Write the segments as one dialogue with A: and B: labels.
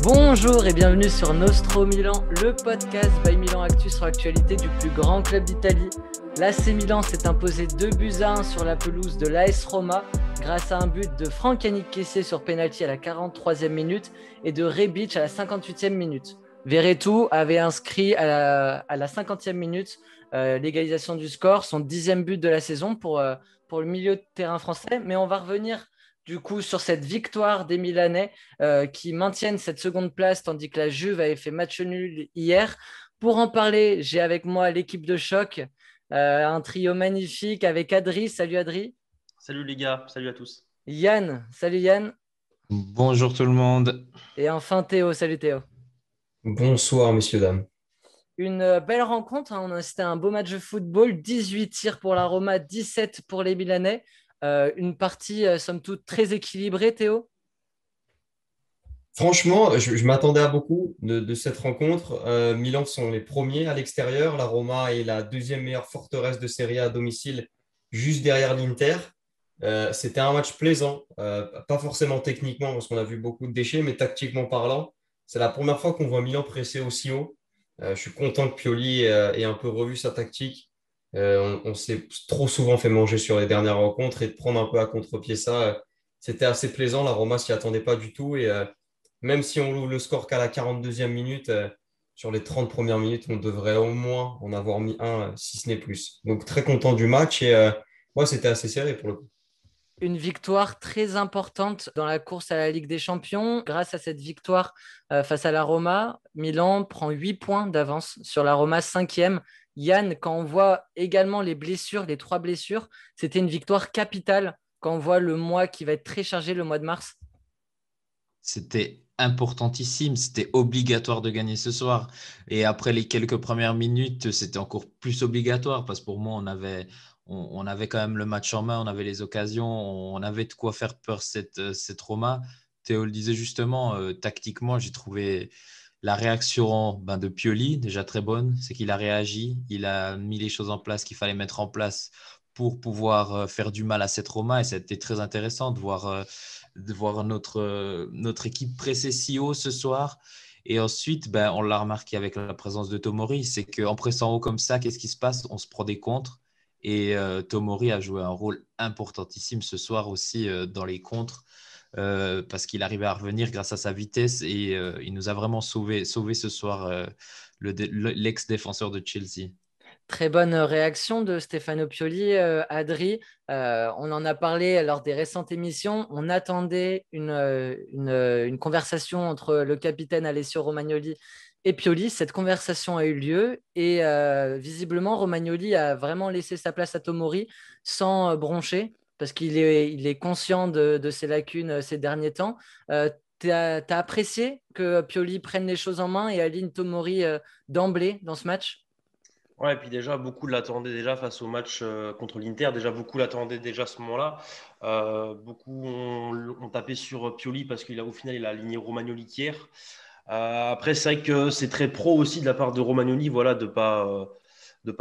A: Bonjour et bienvenue sur Nostro Milan, le podcast by Milan Actu sur l'actualité du plus grand club d'Italie. L'AC Milan s'est imposé 2-1 sur la pelouse de l'AS Roma grâce à un but de Franck Kessié sur penalty à la 43e minute et de Rebic à la 58e minute. Verretou avait inscrit à la 50e minute l'égalisation du score, son 10e but de la saison pour le milieu de terrain français. Mais on va revenir du coup sur cette victoire des Milanais qui maintiennent cette seconde place tandis que la Juve avait fait match nul hier. Pour en parler, j'ai avec moi l'équipe de choc, un trio magnifique avec Adri. Salut Adri.
B: Salut les gars, salut à tous.
A: Yann. Salut Yann.
C: Bonjour tout le monde.
A: Et enfin Théo. Salut Théo.
D: Bonsoir, messieurs, dames.
A: Une belle rencontre, hein. C'était un beau match de football, 18 tirs pour la Roma, 17 pour les Milanais. Une partie, somme toute, très équilibrée, Théo.
D: Franchement, je m'attendais à beaucoup de cette rencontre. Milan sont les premiers à l'extérieur. La Roma est la deuxième meilleure forteresse de Serie A à domicile, juste derrière l'Inter. C'était un match plaisant, pas forcément techniquement, parce qu'on a vu beaucoup de déchets, mais tactiquement parlant, c'est la première fois qu'on voit Milan presser aussi haut. Je suis content que Pioli ait un peu revu sa tactique. On s'est trop souvent fait manger sur les dernières rencontres et de prendre un peu à contre-pied ça, c'était assez plaisant. La Roma s'y attendait pas du tout et même si on ouvre le score qu'à la 42e minute, sur les 30 premières minutes, on devrait au moins en avoir mis un, si ce n'est plus. Donc très content du match et ouais, c'était assez serré pour le coup.
A: Une victoire très importante dans la course à la Ligue des Champions. Grâce à cette victoire face à la Roma, Milan prend 8 points d'avance sur la Roma 5e. Yann, quand on voit également les blessures, les 3 blessures, c'était une victoire capitale quand on voit le mois qui va être très chargé, le mois de mars.
C: C'était importantissime, c'était obligatoire de gagner ce soir. Et après les quelques premières minutes, c'était encore plus obligatoire parce que pour moi, on avait quand même le match en main, on avait les occasions, on avait de quoi faire peur cette Roma. Théo le disait justement, tactiquement, j'ai trouvé la réaction de Pioli déjà très bonne. C'est qu'il a réagi, il a mis les choses en place qu'il fallait mettre en place pour pouvoir faire du mal à cette Roma. Et c'était très intéressant de voir notre équipe presser si haut ce soir. Et ensuite, on l'a remarqué avec la présence de Tomori, c'est qu'en pressant haut comme ça, qu'est-ce qui se passe? On se prend des contres. Et Tomori a joué un rôle importantissime ce soir aussi dans les contres parce qu'il arrivait à revenir grâce à sa vitesse et il nous a vraiment sauvé ce soir l'ex-défenseur de Chelsea.
A: Très bonne réaction de Stefano Pioli, Adri. On en a parlé lors des récentes émissions. On attendait une conversation entre le capitaine Alessio Romagnoli et Pioli. Cette conversation a eu lieu et visiblement, Romagnoli a vraiment laissé sa place à Tomori sans broncher parce qu'il est conscient de ses lacunes ces derniers temps. T'as apprécié que Pioli prenne les choses en main et aligne Tomori d'emblée dans ce match?
B: Ouais, et puis déjà, beaucoup l'attendaient déjà face au match contre l'Inter. Déjà, beaucoup l'attendaient déjà à ce moment-là. Beaucoup ont tapé sur Pioli parce qu'au final, il a aligné Romagnoli hier. Après, c'est vrai que c'est très pro aussi de la part de Romagnoli, voilà, de pas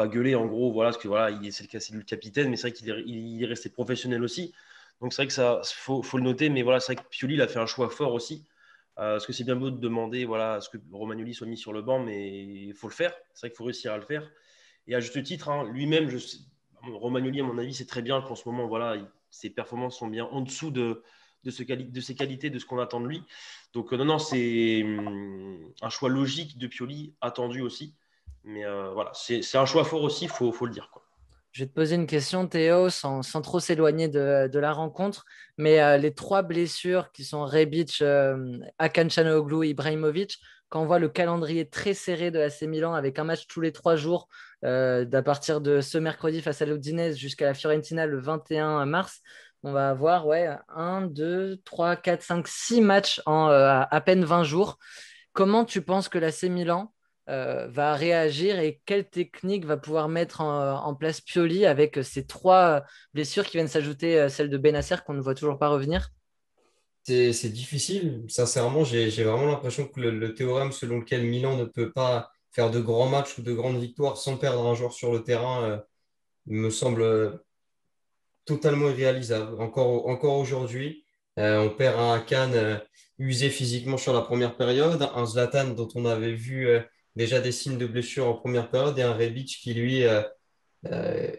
B: gueuler en gros, voilà, parce que voilà, c'est le capitaine, mais c'est vrai qu'il est resté professionnel aussi. Donc c'est vrai que ça, faut le noter, mais voilà, c'est vrai que Pioli il a fait un choix fort aussi. Parce que c'est bien beau de demander voilà, à ce que Romagnoli soit mis sur le banc, mais il faut le faire. C'est vrai qu'il faut réussir à le faire. Et à juste titre, hein, lui-même, Romagnoli, à mon avis, c'est très bien qu'en ce moment, voilà, ses performances sont bien en dessous de ses qualités, de ce qu'on attend de lui. Donc, non, c'est un choix logique de Pioli, attendu aussi. Mais voilà, c'est un choix fort aussi, il faut le dire, quoi.
A: Je vais te poser une question, Théo, sans trop s'éloigner de la rencontre. Mais les 3 blessures qui sont Rebic, Hakan Çalhanoğlu et Ibrahimovic, quand on voit le calendrier très serré de l'AC Milan avec un match tous les 3 jours, à partir de ce mercredi face à l'Udinese jusqu'à la Fiorentina le 21 mars, on va avoir 1, 2, 3, 4, 5, 6 matchs en à peine 20 jours. Comment tu penses que l'AC Milan va réagir et quelle technique va pouvoir mettre en place Pioli avec ces 3 blessures qui viennent s'ajouter à celle de Bennacer qu'on ne voit toujours pas revenir?
D: C'est difficile. Sincèrement, j'ai vraiment l'impression que le théorème selon lequel Milan ne peut pas faire de grands matchs ou de grandes victoires sans perdre un joueur sur le terrain me semble totalement irréalisable. Encore aujourd'hui, On perd un Kane usé physiquement sur la première période, un Zlatan dont on avait vu déjà des signes de blessure en première période et un Rebic qui, lui,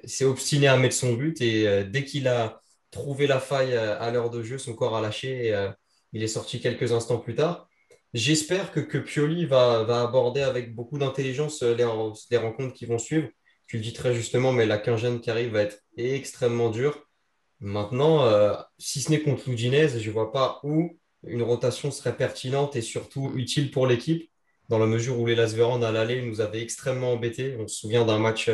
D: s'est obstiné à mettre son but et dès qu'il a trouvé la faille à l'heure de jeu, son corps a lâché et il est sorti quelques instants plus tard. J'espère que Pioli va aborder avec beaucoup d'intelligence les rencontres qui vont suivre. Tu le dis très justement, mais la quinzaine qui arrive va être extrêmement dure. Maintenant, si ce n'est contre l'Udinese, je ne vois pas où une rotation serait pertinente et surtout utile pour l'équipe, dans la mesure où les Las Véran à l'aller nous avaient extrêmement embêtés. On se souvient d'un match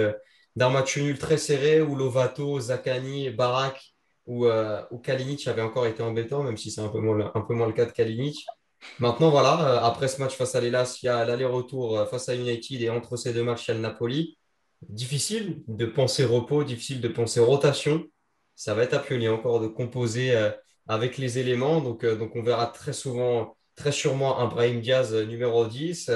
D: nul très serré où Lovato, Zaccagni, Barak ou Kalinic avaient encore été embêtants, même si c'est un peu moins le cas de Kalinic. Maintenant, voilà, après ce match face à l'Hellas, il y a l'aller-retour face à United et entre ces deux matchs, il y a le Napoli. Difficile de penser repos, difficile de penser rotation. Ça va être à Pioli encore de composer avec les éléments. Donc, on verra très souvent, très sûrement un Brahim Diaz numéro 10.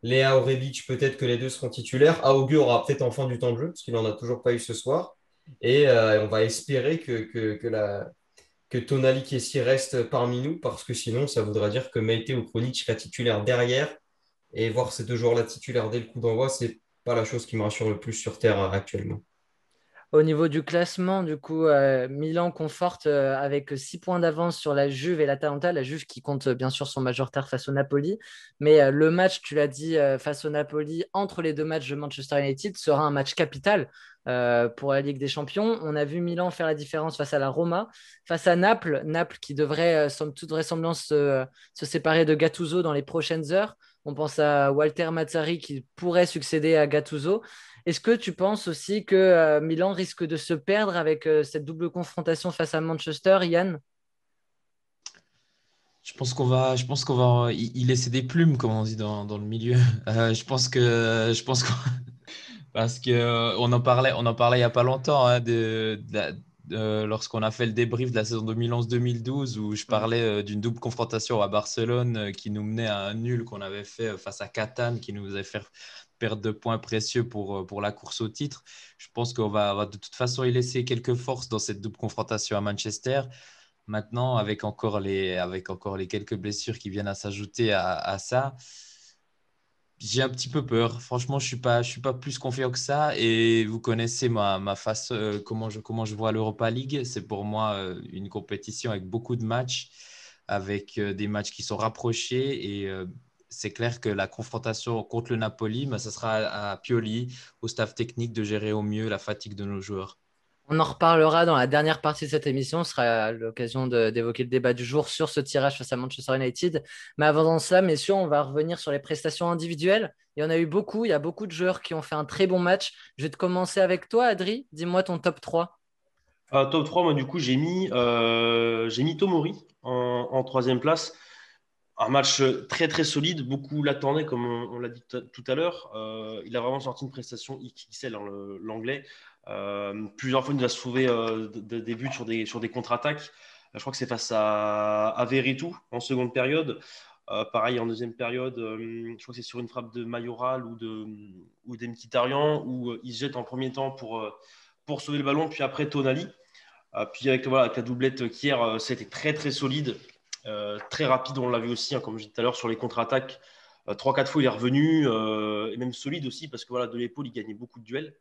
D: Léa Orebic, peut-être que les deux seront titulaires. Aogu aura peut-être enfin du temps de jeu, parce qu'il n'en a toujours pas eu ce soir. Et on va espérer que Tonali Kessie reste parmi nous, parce que sinon, ça voudra dire que Meite ou Kronic sera titulaire derrière. Et voir ces deux joueurs-là titulaires dès le coup d'envoi, c'est pas la chose qui me rassure le plus sur Terre actuellement.
A: Au niveau du classement, du coup, Milan conforte avec 6 points d'avance sur la Juve et l'Atalanta. La Juve qui compte bien sûr son match de retard face au Napoli. Mais le match, tu l'as dit, face au Napoli, entre les deux matchs de Manchester United, sera un match capital pour la Ligue des Champions. On a vu Milan faire la différence face à la Roma, face à Naples. Naples qui devrait, somme toute vraisemblance, se séparer de Gattuso dans les prochaines heures. On pense à Walter Mazzarri qui pourrait succéder à Gattuso. Est-ce que tu penses aussi que Milan risque de se perdre avec cette double confrontation face à Manchester, Yann?
C: Je pense qu'on va y laisser des plumes, comme on dit dans le milieu. Parce que on en parlait il y a pas longtemps hein, lorsqu'on a fait le débrief de la saison 2011-2012 où je parlais d'une double confrontation à Barcelone qui nous menait à un nul qu'on avait fait face à Catane qui nous avait fait perdre de points précieux pour la course au titre. Je pense qu'on va de toute façon y laisser quelques forces dans cette double confrontation à Manchester. Maintenant, avec encore les quelques blessures qui viennent à s'ajouter à ça, j'ai un petit peu peur. Franchement, je suis pas plus confiant que ça. Et vous connaissez ma face, comment je vois l'Europa League. C'est pour moi une compétition avec beaucoup de matchs, avec des matchs qui sont rapprochés. Et c'est clair que la confrontation contre le Napoli, ça sera à Pioli, au staff technique de gérer au mieux la fatigue de nos joueurs.
A: On en reparlera dans la dernière partie de cette émission. Ce sera l'occasion d'évoquer le débat du jour sur ce tirage face à Manchester United. Mais avant ça, messieurs, on va revenir sur les prestations individuelles. Il y en a eu beaucoup. Il y a beaucoup de joueurs qui ont fait un très bon match. Je vais te commencer avec toi, Adri. Dis-moi ton top 3.
B: Top 3, moi, du coup, j'ai mis Tomori en troisième place. Un match très, très solide. Beaucoup l'attendaient, comme on l'a dit tout à l'heure. Il a vraiment sorti une prestation XXL, hein, l'anglais. Plusieurs fois, il nous a sauvé des buts sur des contre-attaques. Je crois que c'est face à Veretout en seconde période. Pareil, en deuxième période, je crois que c'est sur une frappe de Mayoral ou d'Mkhitaryan où il se jette en premier temps pour sauver le ballon, puis après Tonali. Puis avec la doublette Kier, c'était très très solide, très rapide, on l'a vu aussi, hein, comme je disais tout à l'heure, sur les contre-attaques. 3-4 fois il est revenu, et même solide aussi, parce que de l'épaule, il gagnait beaucoup de duels.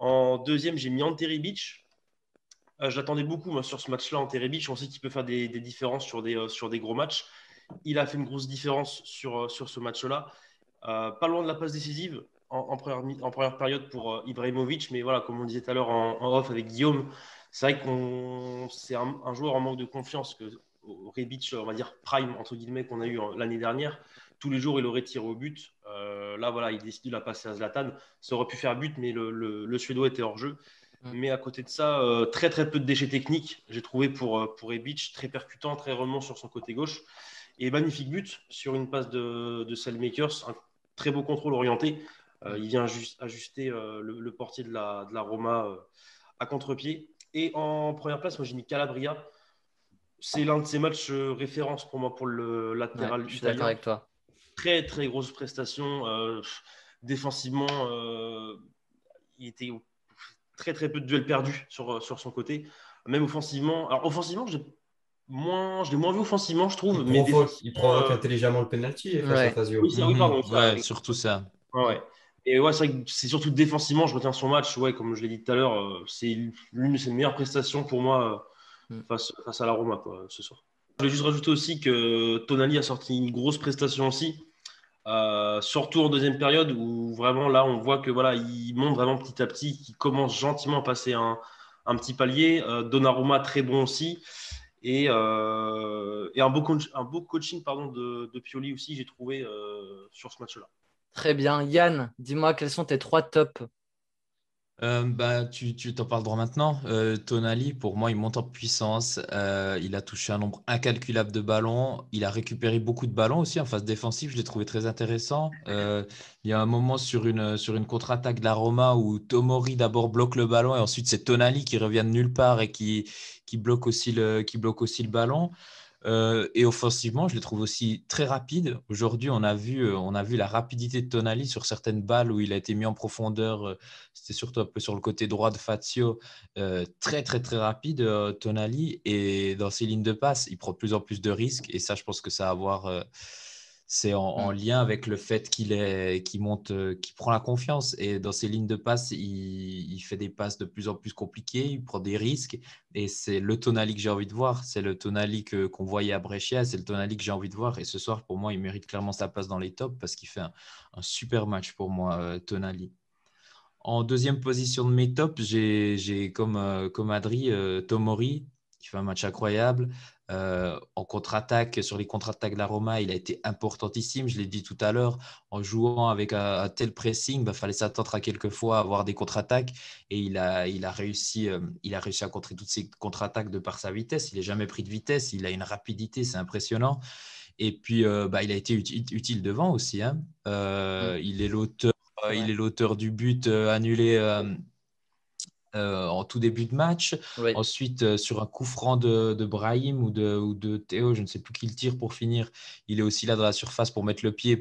B: En deuxième, j'ai mis Ante Rebic. Je l'attendais beaucoup moi, sur ce match-là, Ante Rebic. On sait qu'il peut faire des différences sur des gros matchs. Il a fait une grosse différence sur ce match-là. Pas loin de la passe décisive en première période pour Ibrahimovic, mais voilà, comme on disait tout à l'heure en off avec Guillaume, c'est vrai que c'est un joueur en manque de confiance que Rebic, on va dire prime entre guillemets, qu'on a eu l'année dernière. Tous les jours, il aurait tiré au but. Là, voilà, il décide de la passer à Zlatan. Ça aurait pu faire but, mais le Suédois était hors jeu. Mais à côté de ça, très très peu de déchets techniques, j'ai trouvé pour Rebic, très percutant, très remontant sur son côté gauche. Et magnifique but sur une passe de Selmakers, un très beau contrôle orienté. Il vient ajuster le portier de la Roma à contre-pied. Et en première place, moi j'ai mis Calabria. C'est l'un de ces matchs référence pour moi pour le
A: Ouais,
B: latéral
A: je suis d'accord
B: italien.
A: avec toi.
B: Très très grosse prestation. Défensivement, il était très très peu de duels perdus sur son côté. Même offensivement. Alors offensivement, j'ai Je l'ai moins vu offensivement, je trouve. Mais
D: Il provoque intelligemment le penalty face à Fazio.
B: Oui, pardon.
C: Ouais, surtout ça.
B: Ouais. Et ouais, c'est vrai que c'est surtout défensivement, je retiens son match. Ouais, comme je l'ai dit tout à l'heure, c'est l'une de ses meilleures prestations pour moi face à la Roma ce soir. Je voulais juste rajouter aussi que Tonali a sorti une grosse prestation aussi, surtout en deuxième période où vraiment là on voit que voilà, il monte vraiment petit à petit, qu'il commence gentiment à passer un petit palier. Donnarumma très bon aussi. Et un beau coaching de Pioli aussi, j'ai trouvé sur ce match-là.
A: Très bien. Yann, dis-moi quels sont tes 3 tops?
C: Tu t'en parles droit maintenant. Tonali, pour moi, il monte en puissance. Il a touché un nombre incalculable de ballons. Il a récupéré beaucoup de ballons aussi en phase défensive. Je l'ai trouvé très intéressant. Il y a un moment sur une contre-attaque de la Roma où Tomori d'abord bloque le ballon et ensuite c'est Tonali qui revient de nulle part et qui bloque aussi le ballon. Et offensivement, je les trouve aussi très rapides. Aujourd'hui, on a vu la rapidité de Tonali sur certaines balles où il a été mis en profondeur. C'était surtout un peu sur le côté droit de Fazio. Très, très, très rapide, Tonali. Et dans ses lignes de passe, il prend de plus en plus de risques. Et ça, je pense que ça a à voir. C'est en lien avec le fait qu'il monte, qu'il prend la confiance. Et dans ses lignes de passe, il fait des passes de plus en plus compliquées, il prend des risques. Et c'est le Tonali que j'ai envie de voir. C'est le Tonali qu'on voyait à Brescia. C'est le Tonali que j'ai envie de voir. Et ce soir, pour moi, il mérite clairement sa place dans les tops parce qu'il fait un super match pour moi, Tonali. En deuxième position de mes tops, j'ai comme Adri, Tomori, qui fait un match incroyable. En contre-attaque, sur les contre-attaques de la Roma, il a été importantissime. Je l'ai dit tout à l'heure, en jouant avec un tel pressing, il fallait s'attendre à quelquefois à avoir des contre-attaques. Et il a réussi à contrer toutes ces contre-attaques de par sa vitesse. Il n'a jamais pris de vitesse, il a une rapidité, c'est impressionnant. Et puis, il a été utile devant aussi, hein. Il est l'auteur. Il est l'auteur du but annulé en tout début de match.
A: Oui.
C: Ensuite, sur un coup franc de Brahim ou de Théo, je ne sais plus qui le tire pour finir, il est aussi là dans la surface pour mettre le pied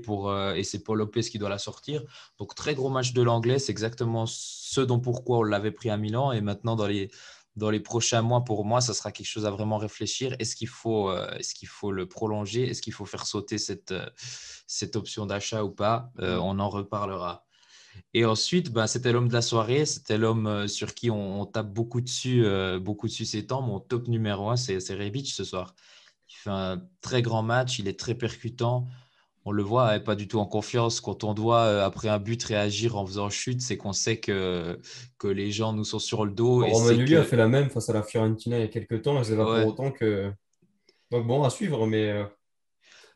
C: et c'est Paul Lopez qui doit la sortir. Donc, très gros match de l'Anglais. C'est exactement ce dont pourquoi on l'avait pris à Milan. Et maintenant, dans les prochains mois, pour moi, ça sera quelque chose à vraiment réfléchir. Est-ce qu'il faut le prolonger? Est-ce qu'il faut faire sauter cette option d'achat ou pas? On en reparlera. Et ensuite, c'était l'homme de la soirée. C'était l'homme sur qui on tape beaucoup dessus ces temps. Mon top numéro 1, c'est Rebic ce soir. Il fait un très grand match. Il est très percutant. On le voit, pas du tout en confiance. Quand on doit, après un but, réagir en faisant chute, c'est qu'on sait que les gens nous sont sur le dos.
D: Romagnoli a fait la même face à la Fiorentina il y a quelques temps. Et c'est pas
C: Ouais.
D: pour autant que. Donc bon, à suivre, mais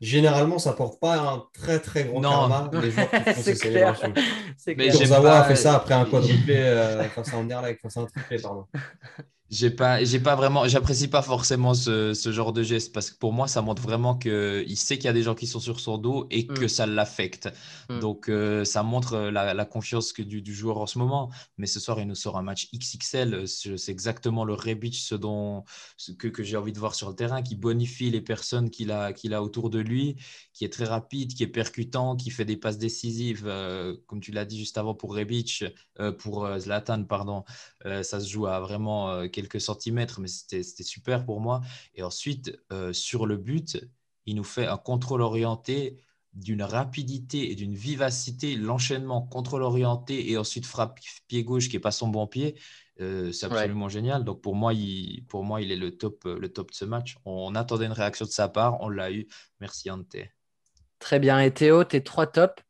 D: généralement, ça porte pas un très très gros karma, les joueurs qui font ces célébrations.
A: Mais
D: Kurzawa a fait ça après un quadruplé face à Anderlecht, face à un triplé, pardon.
C: J'apprécie pas forcément ce genre de geste parce que pour moi, ça montre vraiment qu'il sait qu'il y a des gens qui sont sur son dos et que ça l'affecte. Donc, ça montre la confiance du joueur en ce moment. Mais ce soir, il nous sort un match XXL. C'est exactement le Rebic, que j'ai envie de voir sur le terrain, qui bonifie les personnes qu'il a autour de lui, qui est très rapide, qui est percutant, qui fait des passes décisives. Comme tu l'as dit juste avant pour Rebic, pour Zlatan, pardon. Ça se joue à vraiment quelques centimètres, mais c'était super pour moi. Et ensuite, sur le but, il nous fait un contrôle orienté d'une rapidité et d'une vivacité. L'enchaînement contrôle orienté et ensuite frappe pied gauche qui n'est pas son bon pied. C'est absolument génial. Donc pour moi, il est le top de ce match. On attendait une réaction de sa part, on l'a eu. Merci Ante.
A: Très bien. Et Théo, tes 3 tops?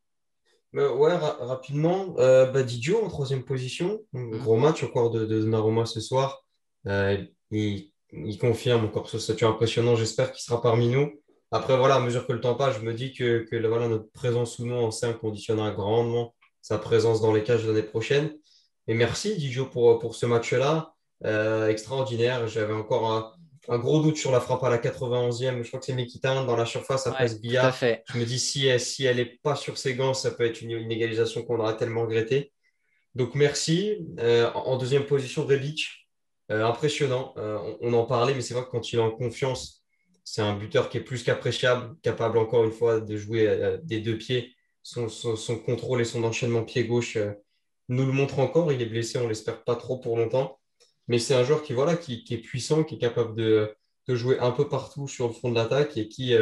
D: Ouais, rapidement. Didio en troisième position. Gros match encore de Donnarumma ce soir. Il confirme encore ce statut impressionnant. J'espère qu'il sera parmi nous. Après, voilà, à mesure que le temps passe, je me dis que voilà, notre présence ou non en 5 conditionnera grandement sa présence dans les cages l'année prochaine. Et merci Didio pour ce match-là. Extraordinaire. J'avais encore un gros doute sur la frappe à la 91e. Je crois que c'est Mkhitaryan dans la surface après ce billard. Je me dis, si elle n'est pas sur ses gants, ça peut être une égalisation qu'on aura tellement regretté. Donc, merci. En deuxième position, Rebic. Impressionnant. On en parlait, mais c'est vrai que quand il est en confiance, c'est un buteur qui est plus qu'appréciable, capable encore une fois de jouer des deux pieds. Son contrôle et son enchaînement pied-gauche nous le montre encore. Il est blessé, on ne l'espère pas trop pour longtemps. Mais c'est un joueur qui est puissant, qui est capable de jouer un peu partout sur le front de l'attaque et qui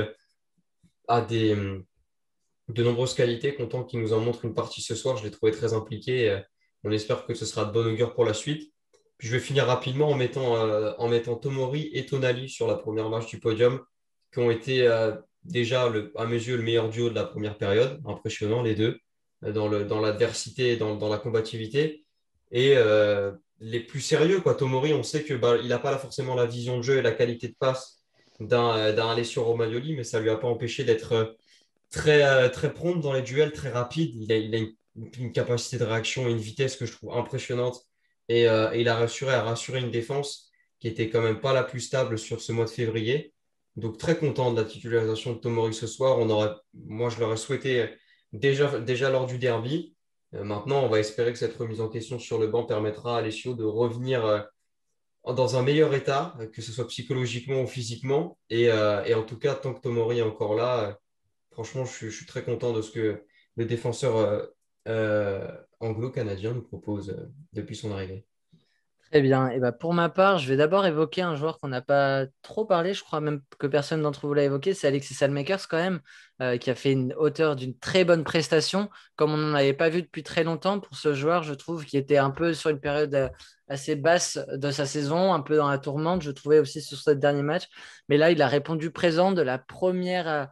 D: a de nombreuses qualités. Content qu'il nous en montre une partie ce soir. Je l'ai trouvé très impliqué. On espère que ce sera de bon augure pour la suite. Puis je vais finir rapidement en mettant Tomori et Tonali sur la première marche du podium, qui ont été déjà, à mes yeux, le meilleur duo de la première période. Impressionnant, les deux, dans l'adversité, dans la combativité. Et les plus sérieux, quoi. Tomori, on sait que il n'a pas forcément la vision de jeu et la qualité de passe d'un Alessio Romagnoli, mais ça ne lui a pas empêché d'être très prompt dans les duels, très rapide. Il a une capacité de réaction et une vitesse que je trouve impressionnante. Et il a rassuré une défense qui était quand même pas la plus stable sur ce mois de février. Donc très content de la titularisation de Tomori ce soir. Moi, je l'aurais souhaité déjà lors du derby. Maintenant, on va espérer que cette remise en question sur le banc permettra à Alessio de revenir dans un meilleur état, que ce soit psychologiquement ou physiquement. Et en tout cas, tant que Tomori est encore là, franchement, je suis très content de ce que le défenseur anglo-canadien nous propose depuis son arrivée.
A: Très bien. Et bah pour ma part, je vais d'abord évoquer un joueur qu'on n'a pas trop parlé, je crois même que personne d'entre vous l'a évoqué, c'est Alexis Salmakers quand même, qui a fait une hauteur d'une très bonne prestation, comme on n'en avait pas vu depuis très longtemps pour ce joueur, je trouve, qui était un peu sur une période assez basse de sa saison, un peu dans la tourmente, je trouvais aussi sur ce dernier match. Mais là, il a répondu présent de la première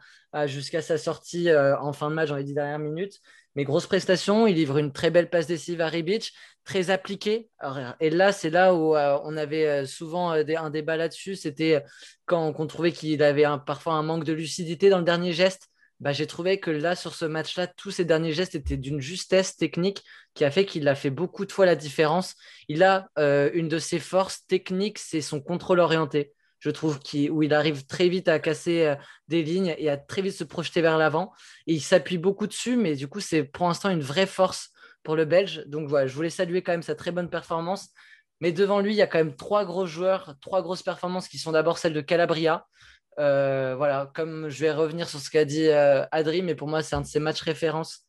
A: jusqu'à sa sortie en fin de match dans les 10 dernières minutes. Mais grosse prestation, il livre une très belle passe décisive à Rebic, très appliqué. Alors, et là, c'est là où on avait souvent un débat là-dessus. C'était quand on trouvait qu'il avait parfois un manque de lucidité dans le dernier geste. Bah, j'ai trouvé que là, sur ce match-là, tous ces derniers gestes étaient d'une justesse technique qui a fait qu'il a fait beaucoup de fois la différence. Il a une de ses forces techniques, c'est son contrôle orienté. Je trouve où il arrive très vite à casser des lignes et à très vite se projeter vers l'avant. Et il s'appuie beaucoup dessus, mais du coup, c'est pour l'instant une vraie force pour le Belge. Donc voilà, je voulais saluer quand même sa très bonne performance. Mais devant lui, il y a quand même trois gros joueurs, trois grosses performances qui sont d'abord celles de Calabria. Voilà, comme je vais revenir sur ce qu'a dit Adri, mais pour moi, c'est un de ses matchs références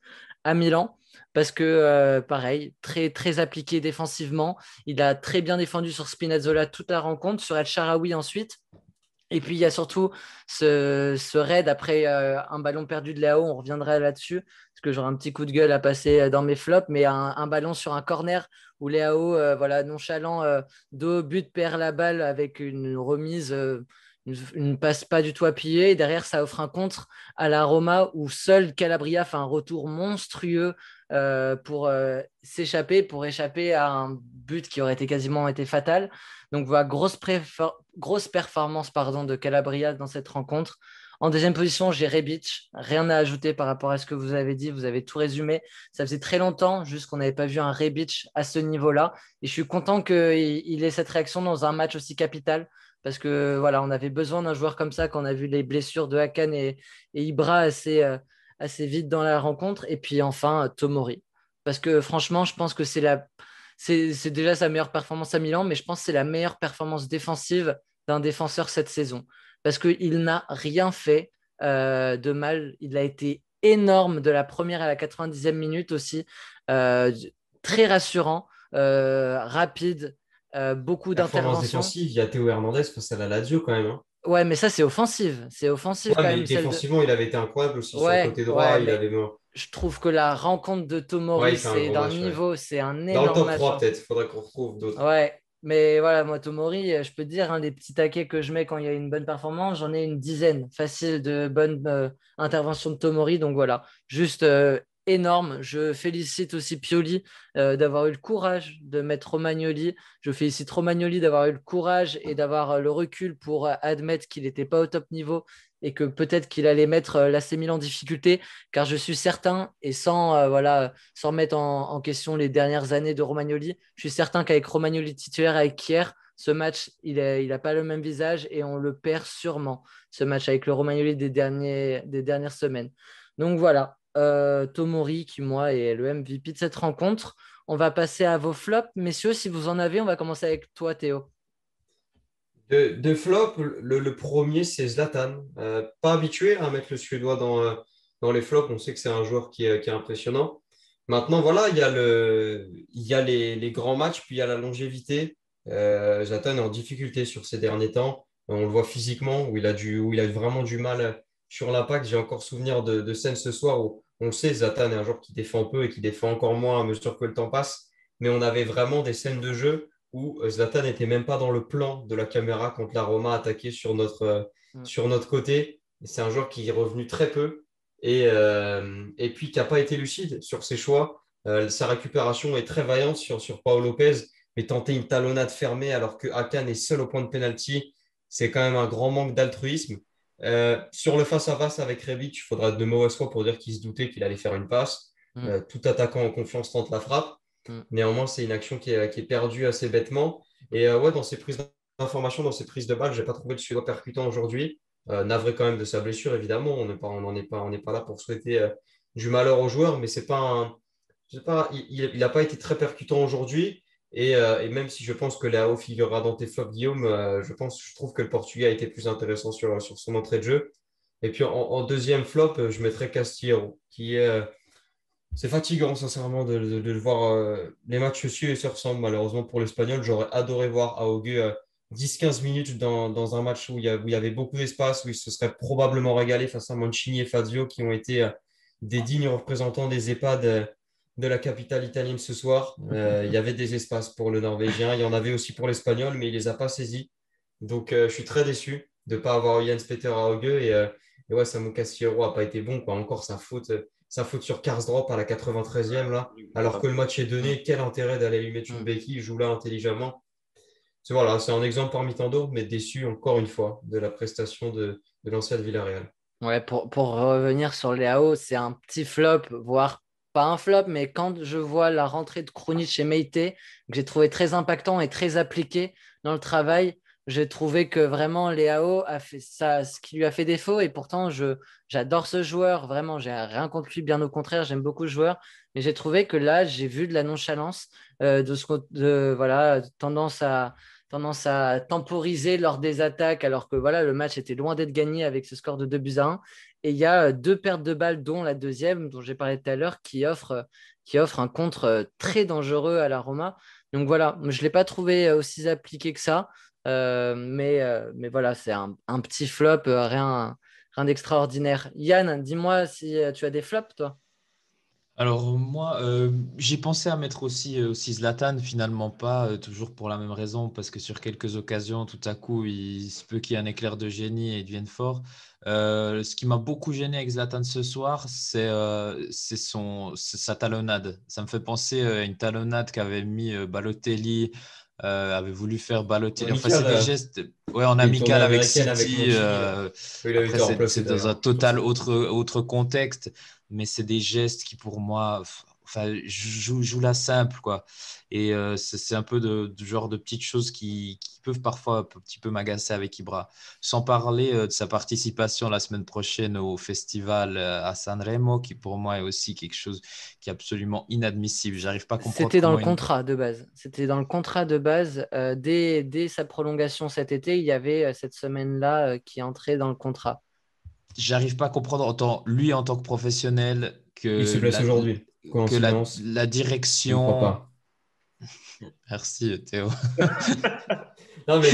A: à Milan. Parce que, pareil, très, très appliqué défensivement. Il a très bien défendu sur Spinazzola toute la rencontre, sur El Shaarawy ensuite. Et puis, il y a surtout ce raid après un ballon perdu de Léao. On reviendra là-dessus, parce que j'aurai un petit coup de gueule à passer dans mes flops. Mais un ballon sur un corner où Léao, voilà, nonchalant, dos, but, perd la balle avec une remise, une passe pas du tout appuyée. Et derrière, ça offre un contre à la Roma où seul Calabria fait un retour monstrueux pour s'échapper, pour échapper à un but qui aurait quasiment été fatal. Donc voilà, grosse performance de Calabria dans cette rencontre. En deuxième position, j'ai Rebic. Rien à ajouter par rapport à ce que vous avez dit. Vous avez tout résumé. Ça faisait très longtemps juste qu'on n'avait pas vu un Rebic à ce niveau-là. Et je suis content qu'il ait cette réaction dans un match aussi capital. Parce que voilà, on avait besoin d'un joueur comme ça quand on a vu les blessures de Hakan et Ibra assez vite dans la rencontre. Et puis enfin, Tomori. Parce que franchement, je pense que c'est déjà sa meilleure performance à Milan, mais je pense que c'est la meilleure performance défensive d'un défenseur cette saison. Parce qu'il n'a rien fait de mal. Il a été énorme de la première à la 90e minute aussi. Très rassurant, rapide, beaucoup
D: Performance
A: d'interventions.
D: défensive, il y a Théo Hernandez face à la Lazio quand même. Hein.
A: Ouais, mais ça, c'est offensive. C'est offensive
D: Ouais,
A: quand
D: mais
A: même.
D: défensivement, il avait été incroyable aussi sur le
A: Ouais,
D: côté droit.
A: ouais,
D: Il
A: mais
D: avait...
A: je trouve que la rencontre de
D: Ouais,
A: Tomori,
D: il fait un
A: c'est
D: gros
A: d'un
D: match. Ouais.
A: niveau, c'est un
D: Dans le
A: énorme
D: top
A: match.
D: 3, peut-être. Il faudrait qu'on retrouve d'autres.
A: Ouais, mais voilà, moi, Tomori, je peux te dire, les petits taquets que je mets quand il y a une bonne performance, j'en ai une dizaine facile de bonnes interventions de Tomori. Donc voilà, juste énorme. Je félicite aussi Pioli d'avoir eu le courage de mettre Romagnoli. Je félicite Romagnoli d'avoir eu le courage et d'avoir le recul pour admettre qu'il n'était pas au top niveau et que peut-être qu'il allait mettre l'AC Milan en difficulté, car je suis certain, et sans mettre en question les dernières années de Romagnoli, je suis certain qu'avec Romagnoli titulaire avec Kier, ce match, il n'a pas le même visage et on le perd sûrement, ce match avec le Romagnoli des dernières semaines. Donc voilà, Tomori qui, moi, est le MVP de cette rencontre. On va passer à vos flops. Messieurs, si vous en avez, on va commencer avec toi, Théo.
D: De flop, le premier, c'est Zlatan. Pas habitué à mettre le Suédois dans les flops. On sait que c'est un joueur qui est impressionnant. Maintenant, voilà, il y a les grands matchs, puis il y a la longévité. Zlatan est en difficulté sur ces derniers temps. On le voit physiquement, où il a vraiment du mal sur l'impact. J'ai encore souvenir de scènes ce soir où on le sait, Zlatan est un joueur qui défend peu et qui défend encore moins à mesure que le temps passe. Mais on avait vraiment des scènes de jeu où Zlatan n'était même pas dans le plan de la caméra quand la Roma attaquait
A: Mm.
D: sur notre côté. C'est un joueur qui est revenu très peu et puis qui n'a pas été lucide sur ses choix. Sa récupération est très vaillante sur Paolo Lopez, mais tenter une talonnade fermée alors que Akan est seul au point de pénalty, c'est quand même un grand manque d'altruisme. Sur le face-à-face avec Rebic, il faudra de mauvaise foi pour dire qu'il se doutait qu'il allait faire une passe.
A: Mm.
D: Tout attaquant en confiance tente la frappe.
A: Mm.
D: Néanmoins, c'est une action qui est perdue assez bêtement. Et ouais, dans ses prises d'information, dans ses prises de balles, je n'ai pas trouvé le Suédois percutant aujourd'hui. Navré quand même de sa blessure, évidemment. On n'est pas là pour souhaiter du malheur aux joueurs, mais c'est pas un, je sais pas, il n'a pas été très percutant aujourd'hui. Et même si je pense que Léao figurera dans tes flops, Guillaume, je trouve que le Portugais a été plus intéressant sur son entrée de jeu. Et puis en deuxième flop, je mettrais Castillo, qui est. C'est fatigant, sincèrement, de le voir. Les matchs suivent et se ressemblent. Malheureusement pour l'Espagnol, j'aurais adoré voir Aogue 10-15 minutes dans un match où il y avait beaucoup d'espace, où il se serait probablement régalé face à Mancini et Fazio, qui ont été des dignes représentants des EHPAD de la capitale italienne ce soir. Il y avait des espaces pour le Norvégien. Il y en avait aussi pour l'Espagnol, mais il ne les a pas saisis. Donc, je suis très déçu de ne pas avoir Jens Peter Aogue. Et ouais, Samu Castillo n'a pas été bon, quoi. Encore sa faute sur Karsdorp à la 93e, là. Alors que le match est donné, quel intérêt d'aller lui mettre une
A: Mm.
D: béquille? Il joue là intelligemment. Voilà, c'est un exemple parmi tant d'autres, mais déçu encore une fois de la prestation de l'ancien de Villarreal.
A: Ouais, pour revenir sur Léao, c'est un petit flop, voire pas un flop, mais quand je vois la rentrée de Krunic chez Meite, que j'ai trouvé très impactant et très appliqué dans le travail, j'ai trouvé que vraiment Léao a fait ça, ce qui lui a fait défaut, et pourtant j'adore ce joueur, vraiment, j'ai rien contre lui, bien au contraire, j'aime beaucoup le joueur, mais j'ai trouvé que là, j'ai vu de la nonchalance, voilà, tendance à temporiser lors des attaques, alors que voilà, le match était loin d'être gagné avec ce score de 2-1. Et il y a deux pertes de balles, dont la deuxième, dont j'ai parlé tout à l'heure, qui offre un contre très dangereux à la Roma. Donc voilà, je ne l'ai pas trouvé aussi appliqué que ça. Mais voilà, c'est un petit flop, rien d'extraordinaire. Yann, dis-moi si tu as des flops, toi.
C: Alors moi, j'ai pensé à mettre aussi Zlatan, finalement pas, toujours pour la même raison, parce que sur quelques occasions, tout à coup, il se peut qu'il y ait un éclair de génie et il devienne fort. Ce qui m'a beaucoup gêné avec Zlatan ce soir, c'est sa talonnade. Ça me fait penser à une talonnade qu'avait mis Balotelli, avait voulu faire
D: En
C: Balotelli. Enfin, c'est
D: amical,
C: des gestes, ouais, en
D: les tournées
C: amical avec
D: américaines avec
C: City.
D: Mancini, là. Il a eu
C: Après,
D: été remplacé
C: c'est dans un
D: d'ailleurs sur
C: total
D: ça.
C: autre contexte, mais c'est des gestes qui, pour moi, enfin, joue la simple, quoi. Et c'est un peu du genre de petites choses qui peuvent parfois un petit peu m'agacer avec Ibra. Sans parler de sa participation la semaine prochaine au festival à Sanremo, qui pour moi est aussi quelque chose qui est absolument inadmissible. J'arrive pas à comprendre
A: C'était dans le
C: comment
A: contrat de base. C'était dans le contrat de base. Dès sa prolongation cet été, il y avait cette semaine-là qui entrait dans le contrat.
C: J'arrive pas à comprendre autant lui en tant que professionnel
D: Il se blesse aujourd'hui.
C: que
D: Coïncidence?
C: la
D: Je ne crois
C: direction.
D: pas.
C: Merci Théo.
D: Non, mais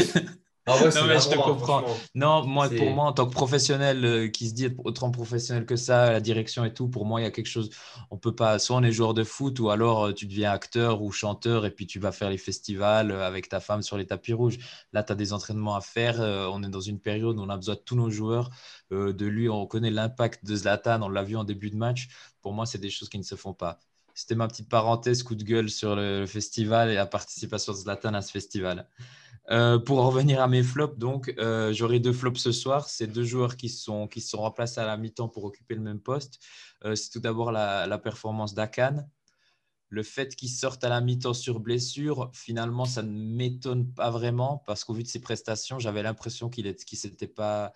D: en vrai,
C: Non,
D: c'est
C: mais je te
D: navrant, hein,
C: comprends.
D: franchement.
C: Non, pour moi,
D: C'est
C: en tant que professionnel qui se dit être autant professionnel que ça, la direction et tout, pour moi, il y a quelque chose. On peut pas. Soit on est joueur de foot, ou alors tu deviens acteur ou chanteur et puis tu vas faire les festivals avec ta femme sur les tapis rouges. Là, tu as des entraînements à faire. On est dans une période où on a besoin de tous nos joueurs. De lui, on connaît l'impact de Zlatan, on l'a vu en début de match. Pour moi, c'est des choses qui ne se font pas. C'était ma petite parenthèse, coup de gueule sur le festival et la participation de Zlatan à ce festival. Pour en revenir à mes flops, donc, j'aurai deux flops ce soir. C'est deux joueurs qui se sont remplacés à la mi-temps pour occuper le même poste. C'est tout d'abord la performance d'Akan. Le fait qu'il sorte à la mi-temps sur blessure, finalement, ça ne m'étonne pas vraiment parce qu'au vu de ses prestations, j'avais l'impression qu'il n'était pas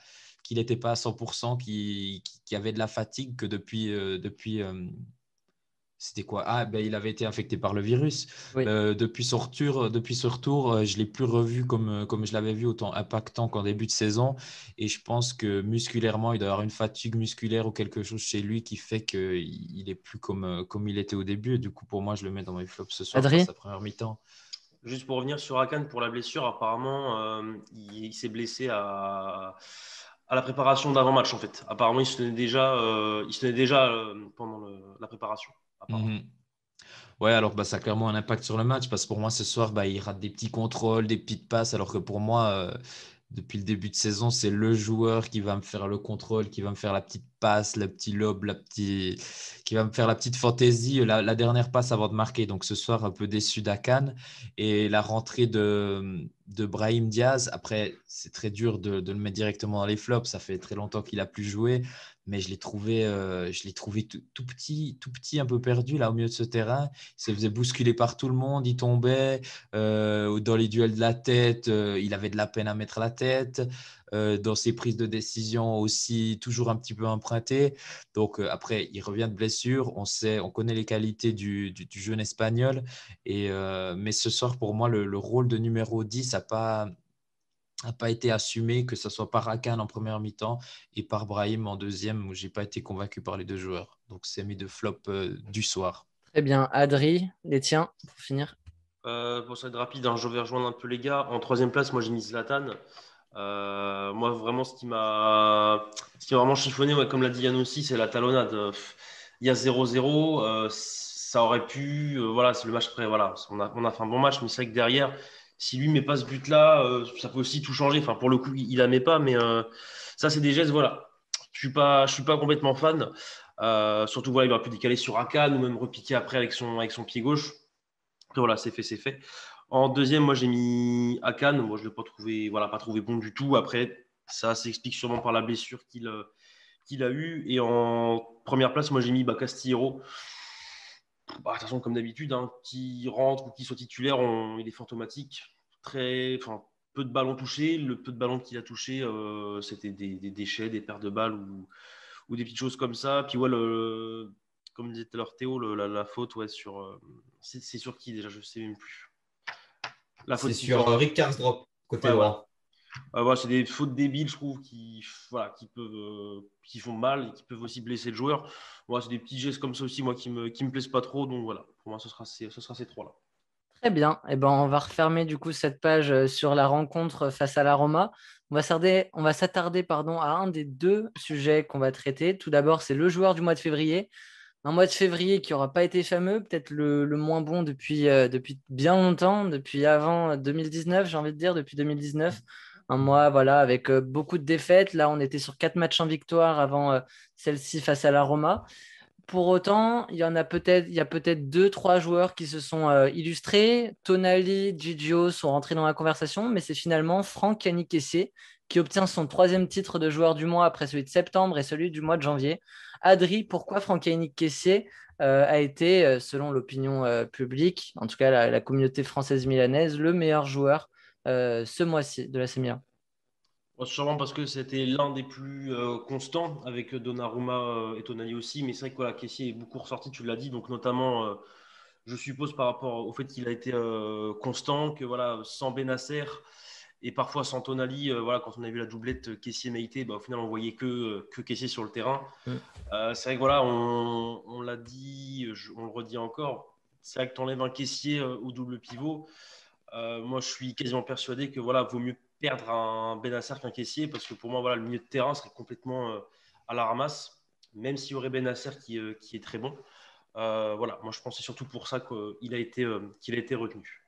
C: à 100%, qu'il avait de la fatigue, que depuis c'était quoi? Ah, ben, il avait été infecté par le virus.
A: Oui.
C: Depuis ce retour, je ne l'ai plus revu comme je l'avais vu, autant impactant qu'en début de saison. Et je pense que musculairement, il doit y avoir une fatigue musculaire ou quelque chose chez lui qui fait qu'il est plus comme il était au début. Et du coup, pour moi, je le mets dans mes flops ce soir sur
A: Adrien?
C: sa première mi-temps.
B: Juste pour revenir sur Hakan pour la blessure, apparemment, il s'est blessé à la préparation d'avant-match, en fait. Apparemment, il se tenait déjà pendant la préparation.
C: Mhm. Ouais, alors ça a clairement un impact sur le match parce que pour moi, ce soir, il rate des petits contrôles, des petites passes, alors que pour moi, depuis le début de saison, c'est le joueur qui va me faire le contrôle, qui va me faire la petite passe, le petit lob, qui va me faire la petite fantaisie, la dernière passe avant de marquer. Donc ce soir, un peu déçu d'Akan. Et la rentrée de Brahim Diaz, après, c'est très dur de le mettre directement dans les flops. Ça fait très longtemps qu'il a plus joué. Mais je l'ai trouvé tout petit, un peu perdu là au milieu de ce terrain. Il se faisait bousculer par tout le monde, il tombait dans les duels de la tête, il avait de la peine à mettre la tête. Dans ses prises de décision aussi, toujours un petit peu emprunté. Donc après, il revient de blessure. On connaît les qualités du jeune espagnol. Mais ce soir, pour moi, le rôle de numéro 10 n'a pas été assumé, que ce soit par Hakan en première mi-temps et par Brahim en deuxième, où je n'ai pas été convaincu par les deux joueurs. Donc, c'est mis de flop du soir.
A: Très bien. Adri, les tiens, pour finir.
B: Pour ça être rapide, hein, je vais rejoindre un peu les gars. En troisième place, moi j'ai mis Zlatan. Moi vraiment, ce qui m'a vraiment chiffonné, ouais, comme l'a dit Yann aussi, c'est la talonnade. Il y a 0-0, ça aurait pu, voilà, c'est le match près, voilà, on a fait un bon match, mais c'est vrai que derrière, si lui met pas ce but-là, ça peut aussi tout changer. Enfin, pour le coup, il la met pas, mais ça c'est des gestes, voilà. Je suis pas complètement fan. Surtout, voilà, il aurait pu décaler sur Hakan ou même repiquer après avec son pied gauche. Après, voilà, c'est fait, c'est fait. En deuxième, moi, j'ai mis Hakan. Moi, je ne l'ai pas trouvé, voilà, pas trouvé bon du tout. Après, ça s'explique sûrement par la blessure qu'il a eue. Et en première place, moi, j'ai mis Castillero. De toute façon, comme d'habitude, hein, qui rentre ou qui soit titulaire, il est fantomatique. Peu de ballons touchés. Le peu de ballons qu'il a touché, c'était des déchets, des paires de balles ou des petites choses comme ça. Puis, ouais, comme disait tout à l'heure Théo, la faute, ouais, c'est sur qui déjà? Je ne sais même plus. La faute
D: C'est
B: qui
D: sur Rick Karsdorp, côté
B: Ouais, voilà.
D: droit.
B: Voilà, c'est des fautes débiles, je trouve, voilà, qui font mal et qui peuvent aussi blesser le joueur. Voilà, c'est des petits gestes comme ça aussi, moi, qui me plaisent pas trop. Donc voilà, pour moi, ce sera ces trois-là.
A: Très bien. Eh ben, on va refermer du coup cette page sur la rencontre face à la Roma. On va s'attarder pardon, à un des deux sujets qu'on va traiter. Tout d'abord, c'est le joueur du mois de février. Un mois de février qui n'aura pas été fameux, peut-être le moins bon depuis bien longtemps, depuis avant 2019, j'ai envie de dire, depuis 2019. Un mois voilà, avec beaucoup de défaites. Là, on était sur 4 matchs en victoire avant celle-ci face à la Roma. Pour autant, il y a peut-être deux, trois joueurs qui se sont illustrés. Tonali, Gigio sont rentrés dans la conversation, mais c'est finalement Franck Kessié qui obtient son troisième titre de joueur du mois après celui de septembre et celui du mois de janvier. Adri, pourquoi Franck Kessié a été, selon l'opinion publique, en tout cas la communauté française milanaise, le meilleur joueur ce mois-ci de l'AC Milan?
B: Sûrement parce que c'était l'un des plus constants avec Donnarumma et Tonali aussi. Mais c'est vrai que voilà, Kessié est beaucoup ressorti, tu l'as dit. Donc notamment, je suppose par rapport au fait qu'il a été constant, que voilà, sans Benasser et parfois sans Tonali, voilà, quand on a vu la doublette Kessié-Meïté, au final, on voyait que Kessié sur le terrain. C'est vrai que voilà, on l'a dit, on le redit encore. C'est vrai que tu enlèves un Kessié au double pivot. Moi, je suis quasiment persuadé que voilà, vaut mieux perdre un Benasser qu'un Kessié parce que pour moi, voilà, le milieu de terrain serait complètement à la ramasse, même s'il y aurait Benasser qui est très bon. Voilà, moi je pense que c'est surtout pour ça qu'il a été retenu.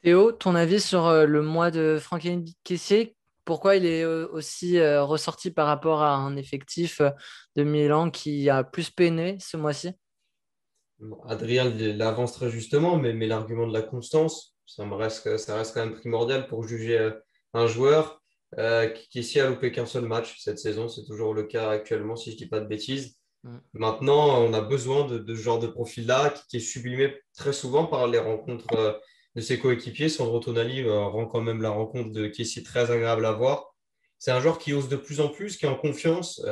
A: Théo, ton avis sur le mois de Franck Kessié? Pourquoi il est aussi ressorti par rapport à un effectif de Milan qui a plus peiné ce mois-ci?
D: Adrien l'avance très justement, mais l'argument de la constance, ça reste quand même primordial pour juger un joueur qui ici a loupé qu'un seul match cette saison. C'est toujours le cas actuellement, si je ne dis pas de bêtises. Maintenant, on a besoin de ce genre de profil-là qui est sublimé très souvent par les rencontres de ses coéquipiers. Sandro Tonali rend quand même la rencontre de Kessié très agréable à voir. C'est un joueur qui ose de plus en plus, qui est en confiance.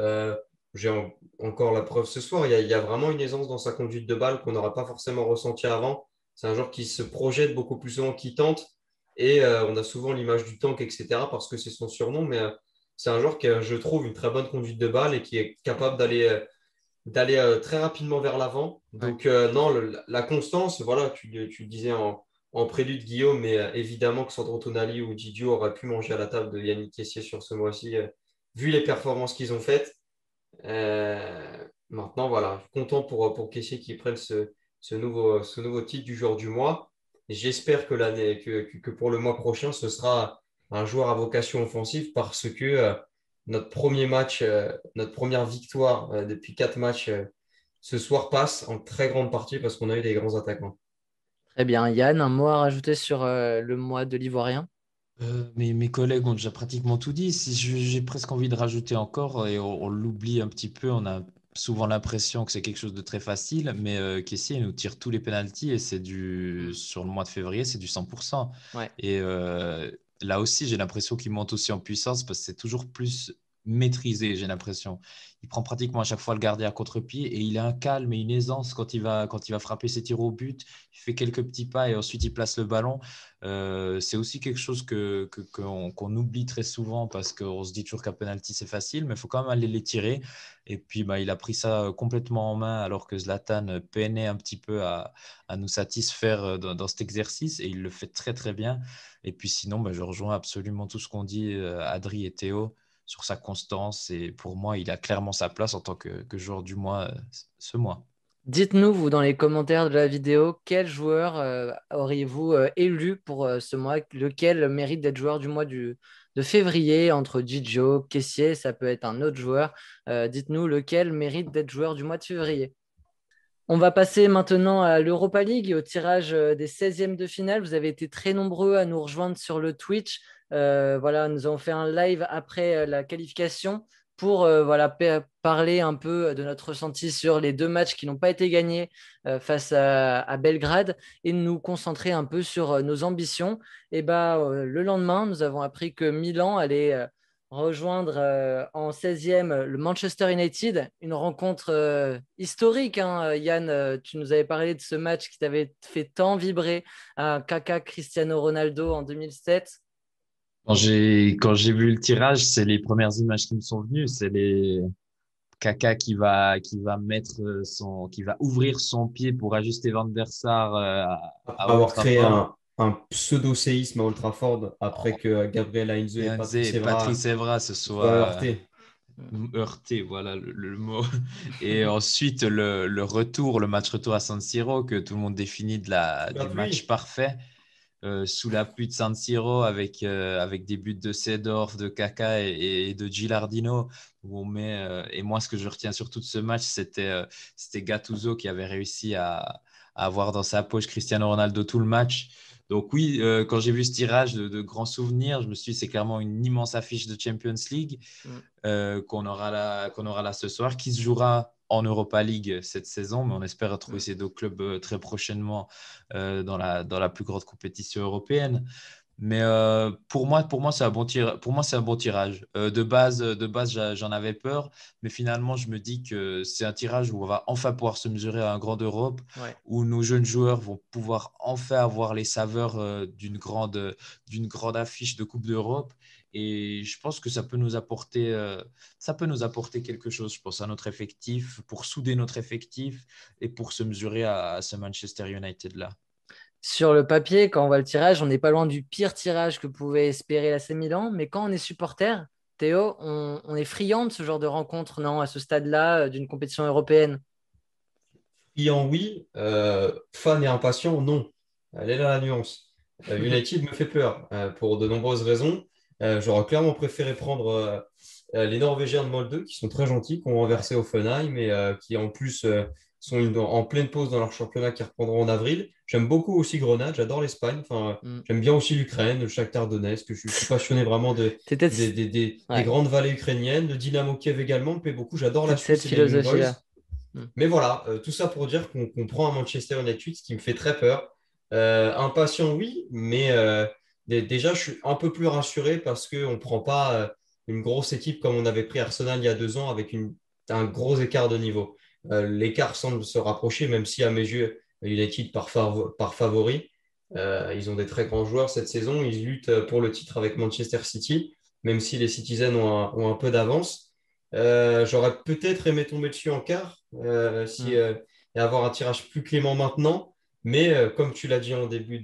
D: J'ai encore la preuve ce soir. Il y a vraiment une aisance dans sa conduite de balle qu'on n'aura pas forcément ressenti avant. C'est un joueur qui se projette beaucoup plus souvent, qui tente. Et on a souvent l'image du tank, etc., parce que c'est son surnom. Mais c'est un joueur qui a, je trouve, une très bonne conduite de balle et qui est capable d'aller très rapidement vers l'avant. Donc, non, la constance, voilà, tu le disais en prélude, Guillaume, mais évidemment que Sandro Tonali ou Didio auraient pu manger à la table de Yannick Kessié sur ce mois-ci, vu les performances qu'ils ont faites. Maintenant, voilà, content pour Kessié qui prenne ce nouveau titre du joueur du mois. Et j'espère que pour le mois prochain, ce sera un joueur à vocation offensive parce que notre premier match, notre première victoire depuis 4 matchs ce soir passe en très grande partie parce qu'on a eu des grands attaquants.
A: Très bien. Yann, un mot à rajouter sur le mois de l'Ivoirien?
C: Mes collègues ont déjà pratiquement tout dit. Si j'ai presque envie de rajouter encore, et on l'oublie un petit peu, on a souvent l'impression que c'est quelque chose de très facile, mais Kessié il nous tire tous les pénaltys et sur le mois de février, c'est du 100%.
A: Ouais.
C: Et là aussi, j'ai l'impression qu'il monte aussi en puissance parce que c'est toujours plus maîtrisé, j'ai l'impression. Il prend pratiquement à chaque fois le gardien à contre-pied et il a un calme et une aisance quand il va frapper ses tirs au but. Il fait quelques petits pas et ensuite il place le ballon. C'est aussi quelque chose qu'on oublie très souvent parce qu'on se dit toujours qu'un penalty c'est facile, mais il faut quand même aller les tirer. Et puis il a pris ça complètement en main alors que Zlatan peinait un petit peu à nous satisfaire dans cet exercice et il le fait très très bien. Et puis sinon, je rejoins absolument tout ce qu'ont dit Adri et Théo sur sa constance et pour moi, il a clairement sa place en tant que joueur du mois ce mois.
A: Dites-nous, vous, dans les commentaires de la vidéo, quel joueur auriez-vous élu pour ce mois? Lequel mérite d'être joueur du mois de février entre Gigio, Kessié, ça peut être un autre joueur. Dites-nous lequel mérite d'être joueur du mois de février. On va passer maintenant à l'Europa League et au tirage des 16e de finale. Vous avez été très nombreux à nous rejoindre sur le Twitch. Voilà, nous avons fait un live après la qualification pour parler un peu de notre ressenti sur les 2 matchs qui n'ont pas été gagnés face à Belgrade et nous concentrer un peu sur nos ambitions. Et le lendemain, nous avons appris que Milan allait rejoindre en 16e le Manchester United, une rencontre historique. Hein. Yann, tu nous avais parlé de ce match qui t'avait fait tant vibrer à Kaka Cristiano Ronaldo en 2007.
C: Quand j'ai vu le tirage, c'est les premières images qui me sont venues. C'est les Kaka qui va ouvrir son pied pour ajuster Van der Sar à
D: Après
C: Old
D: avoir créé
C: Trafford.
D: un pseudo-séisme à Old Trafford après que Gabriel Heinze et Patrice
C: Et
D: Evra
C: Patrice Evra se
D: soient
C: soit
D: heurtés.
C: heurté, voilà le mot. Et ensuite, le retour, le match retour à San Siro, que tout le monde définit
D: Sous la
C: du match
D: pluie.
C: parfait, sous la pluie de San Siro, avec des buts de Seedorf, de Kaka et de Gilardino. Et moi, ce que je retiens surtout de ce match, c'était Gattuso qui avait réussi à avoir dans sa poche Cristiano Ronaldo tout le match. Donc oui, quand j'ai vu ce tirage de grands souvenirs, je me suis dit c'est clairement une immense affiche de Champions League qu'on aura là ce soir, qui se jouera en Europa League cette saison, mais on espère retrouver ces 2 clubs très prochainement dans la plus grande compétition européenne. Mais pour moi, c'est un bon pour moi, c'est un bon tirage. De base, j'en avais peur, mais finalement, je me dis que c'est un tirage où on va enfin pouvoir se mesurer à un grand Europe,
A: Ouais.
C: où nos jeunes joueurs vont pouvoir enfin avoir les saveurs d'une grande affiche de Coupe d'Europe. Et je pense que ça peut nous apporter quelque chose, je pense, à notre effectif, pour souder notre effectif et pour se mesurer à ce Manchester United-là.
A: Sur le papier, quand on voit le tirage, on n'est pas loin du pire tirage que pouvait espérer l'AC Milan. Mais quand on est supporter, Théo, on est friand de ce genre de rencontre, non, à ce stade-là, d'une compétition européenne.
D: Client, oui. Fan et impatient, non. Elle est là la nuance. United me fait peur pour de nombreuses raisons. J'aurais clairement préféré prendre les Norvégiens de Molde, qui sont très gentils, qui ont renversé Offenheim et qui en plus sont en pleine pause dans leur championnat qui reprendront en avril. J'aime beaucoup aussi Grenade, j'adore l'Espagne. Enfin,
A: Mm.
D: j'aime bien aussi l'Ukraine, le Shakhtar Donetsk. Je suis passionné vraiment des
A: Ouais,
D: grandes vallées ukrainiennes. Le Dynamo Kiev également me plaît beaucoup. J'adore la
A: peut-être cette
D: Suisse et les Young Boys.
A: philosophie-là. Mm.
D: Mais voilà, tout ça pour dire qu'on prend un Manchester United, ce qui me fait très peur. Impatient, oui, mais déjà, je suis un peu plus rassuré parce qu'on ne prend pas une grosse équipe comme on avait pris Arsenal il y a 2 ans avec un gros écart de niveau. L'écart semble se rapprocher, même si à mes yeux, United par favori. Ils ont des très grands joueurs cette saison. Ils luttent pour le titre avec Manchester City, même si les Citizens ont un peu d'avance. J'aurais peut-être aimé tomber dessus en quart et avoir un tirage plus clément maintenant. Mais comme tu l'as dit en début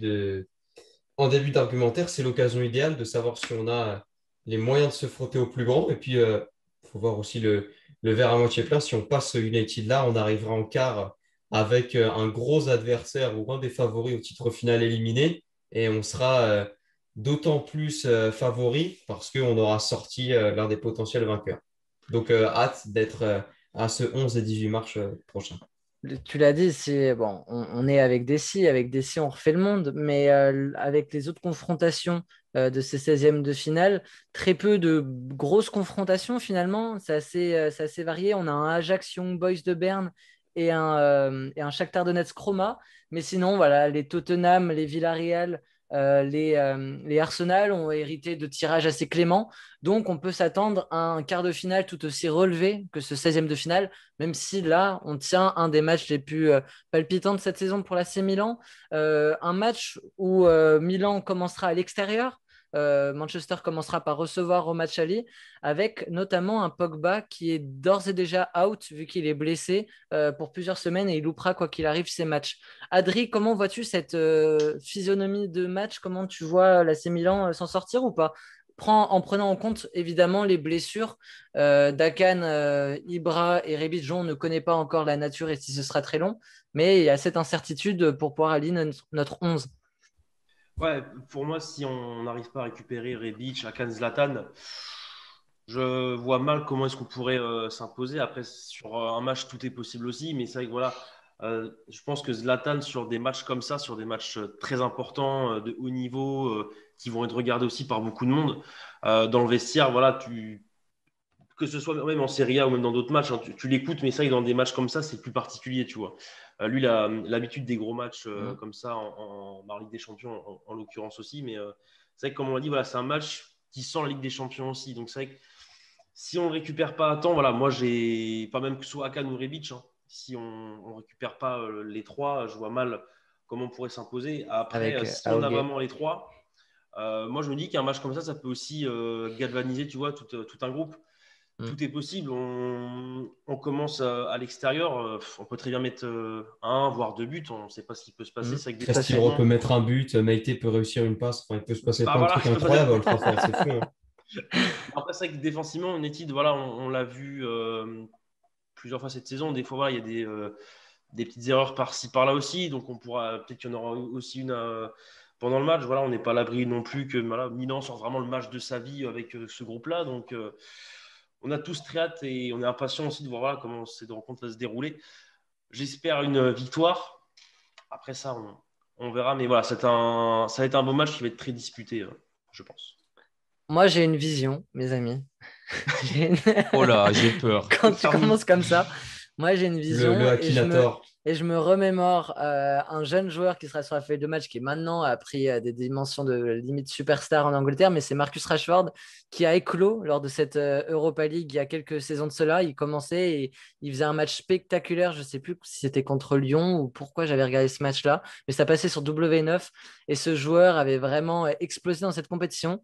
D: d'argumentaire, c'est l'occasion idéale de savoir si on a les moyens de se frotter au plus grand. Et puis, il faut voir aussi le verre à moitié plein. Si on passe ce United-là, on arrivera en quart avec un gros adversaire ou un des favoris au titre final éliminé. Et on sera d'autant plus favori parce qu'on aura sorti l'un des potentiels vainqueurs. Donc, hâte d'être à ce 11 et 18 mars prochain.
A: Tu l'as dit, c'est bon, on est avec Dessy, on refait le monde, mais avec les autres confrontations de ces 16e de finale, très peu de grosses confrontations finalement. C'est assez varié. On a un Ajax Young Boys de Berne et un Shakhtar Donetsk Roma. Mais sinon, voilà, les Tottenham, les Villarreal, les Arsenal ont hérité de tirages assez cléments. Donc, on peut s'attendre à un quart de finale tout aussi relevé que ce 16e de finale, même si là, on tient un des matchs les plus palpitants de cette saison pour l'AC Milan. Un match où Milan commencera à l'extérieur. Manchester commencera par recevoir au match aller, avec notamment un Pogba qui est d'ores et déjà out, vu qu'il est blessé pour plusieurs semaines et il loupera quoi qu'il arrive ces matchs. Adri, comment vois-tu cette physionomie de match? Comment tu vois l'AC Milan s'en sortir ou pas? En prenant en compte évidemment les blessures. Dakan, Ibra et Rebic, on ne connaît pas encore la nature et si ce sera très long, mais il y a cette incertitude pour pouvoir aligner notre 11.
B: Ouais, pour moi, si on n'arrive pas à récupérer Rebic, Hakan, Zlatan, je vois mal comment est-ce qu'on pourrait s'imposer. Après, sur un match, tout est possible aussi, mais c'est vrai que voilà, je pense que Zlatan, sur des matchs comme ça, sur des matchs très importants, de haut niveau, qui vont être regardés aussi par beaucoup de monde, dans le vestiaire, voilà, que ce soit même en Serie A ou même dans d'autres matchs, hein, tu l'écoutes, mais ça, dans des matchs comme ça, c'est plus particulier, tu vois. Lui, il a l'habitude des gros matchs comme ça, en Ligue des Champions, en l'occurrence aussi, mais c'est vrai que, comme on l'a dit, voilà, c'est un match qui sent la Ligue des Champions aussi. Donc, c'est vrai que si on ne le récupère pas à temps, voilà, moi, pas même que ce soit Akan ou Rebic, hein, si on ne récupère pas les trois, je vois mal comment on pourrait s'imposer. Après,
A: Avec
B: si on a
A: Aogué.
B: vraiment les trois, moi, je me dis qu'un match comme ça peut aussi galvaniser, tu vois, tout un groupe.
A: Mm.
B: Tout est possible. On commence à l'extérieur. On peut très bien mettre un, voire deux buts. On ne sait pas ce qui peut se passer.
A: Mm.
B: C'est vrai que
A: Tout à fait.
D: Castillo peut
B: défensivement.
D: mettre un but, Meite peut réussir une passe. Enfin, il peut se passer
B: Bah
D: plein de
B: voilà,
D: trucs incroyables à Old Trafford, c'est fou. Hein.
B: Après, c'est vrai que défensivement, United, voilà, on l'a vu plusieurs fois cette saison. Des fois, voilà, il y a des petites erreurs par-ci, par-là aussi. Donc, peut-être qu'il y en aura aussi une pendant le match. Voilà, on n'est pas à l'abri non plus que voilà, Milan sort vraiment le match de sa vie avec ce groupe-là. Donc, on a tous très hâte et on est impatient aussi de voir voilà, comment cette rencontre va se dérouler. J'espère une victoire. Après ça, on verra. Mais voilà, ça va être un beau match qui va être très disputé, je pense.
A: Moi, j'ai une vision, mes amis. J'ai une-
C: Oh là, j'ai peur.
A: Quand tu commences comme ça, moi j'ai une
D: Le
A: vision
D: Akinator.
A: et je me remémore un jeune joueur qui sera sur la feuille de match qui maintenant a pris des dimensions de limite superstar en Angleterre, mais c'est Marcus Rashford qui a éclos lors de cette Europa League il y a quelques saisons de cela. Il commençait et il faisait un match spectaculaire. Je ne sais plus si c'était contre Lyon ou pourquoi j'avais regardé ce match-là, mais ça passait sur W9 et ce joueur avait vraiment explosé dans cette compétition.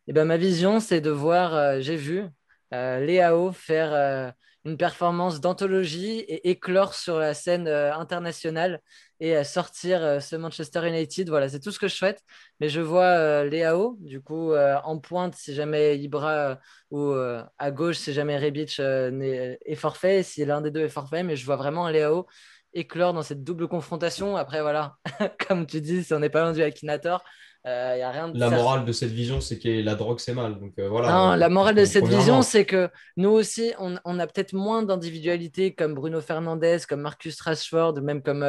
A: Et ben, ma vision, c'est de voir, j'ai vu Léao faire une performance d'anthologie et éclore sur la scène internationale et sortir ce Manchester United. Voilà, c'est tout ce que je souhaite. Mais je vois Léao, du coup, en pointe si jamais Ibra ou à gauche si jamais Rebic est forfait, si l'un des deux est forfait. Mais je vois vraiment Léao éclore dans cette double confrontation. Après, voilà, comme tu dis, si on n'est pas loin du Akinator, il n'y a rien de
D: La
A: certain.
D: morale de cette vision, c'est que la drogue, c'est mal. Donc voilà,
A: Non, la morale de cette vision,
D: premièrement.
A: c'est que nous aussi, on a peut-être moins d'individualités comme Bruno Fernandes, comme Marcus Rashford, même comme